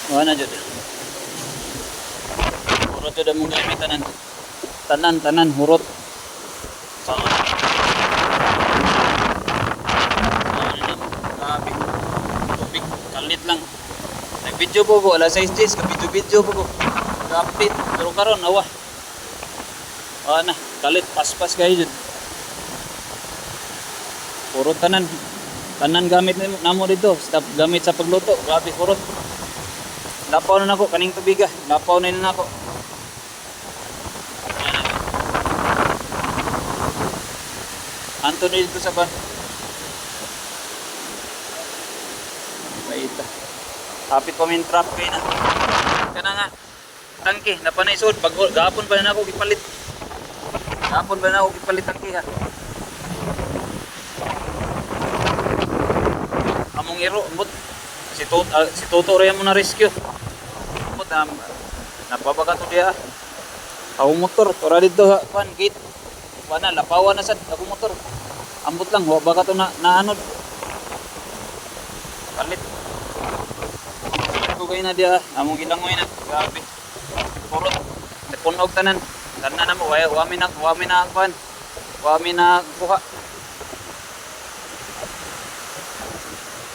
Wala jud. Hurot jud among gamit tanan. Tanan hurot. Grabe. Tubig kalit lang. Nag-video po ko, alas 6 days, ka-video po ko. Kapit, pero karon awa. Na, kalit, paspas kayo dyan. Puro tanan gamit namo dito. Stop gamit sa pagluto. Grabe, purot. Lapaw na nako, kaning tubiga. Lapaw na nako. Anthony dito sa ban. Paita. Hapit pa min trap kay na. Kana nga. Tangke, napanay sud. Gahapon pa na ako gipalit. Gahapon ba na ako gipalit tangke ha. Among iro, ambot. Si Toto rin mo na rescue. Ambot, napabaga to diya. Ako motor, tora dito ha. Pan, gate. Wala, lapawan na sad. Ako motor. Ambot lang, baka to naanod. Palit. Ito kayo na diya. Among gilangoy na. Grabe. Purot. Punog tanan. Tanan na mo. Wami na pan. Wami na kuha.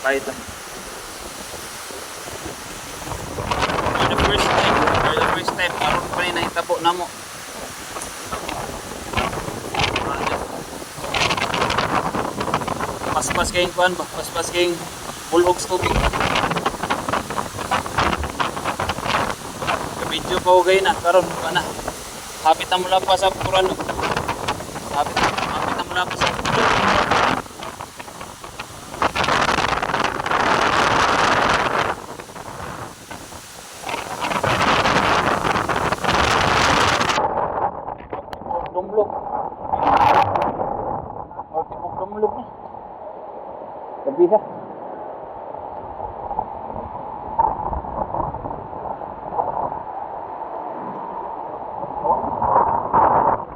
Kahit lang. For the first time, karoon pa rin nahitabo na mo. Paspas kayong kuhan ba? Paspas kayong bulogs tubig. Ka-video pa hugay na, karoon pa na. Hapit na mula pa sa kuran. Hapit na mula pa sa kuran. Dumlog. Ortipog dumlog na. Gabi ha.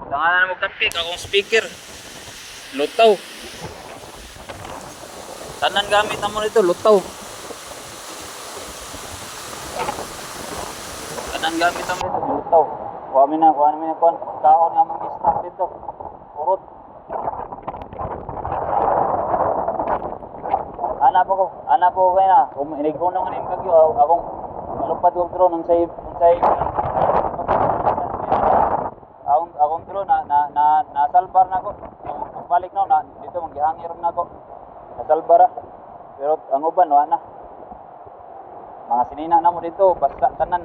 Langanan mo kapik akong speaker. Lutaw. Tanan gamit na mo nito, lutaw. Tanan gamit na mo nito, lutaw. Kuha na kaon nga mong stock dito. Urot. Anak ko kayo na. Kung inigron naman yung bagyo, akong malupad yung drone ng say akong drone nasalbar na ako. Pagbalik na dito manggihangir na ako. Nasalbar ah. Pero ang uban wala na. Mga sinina na mo dito, basta tanan.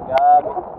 Grabe.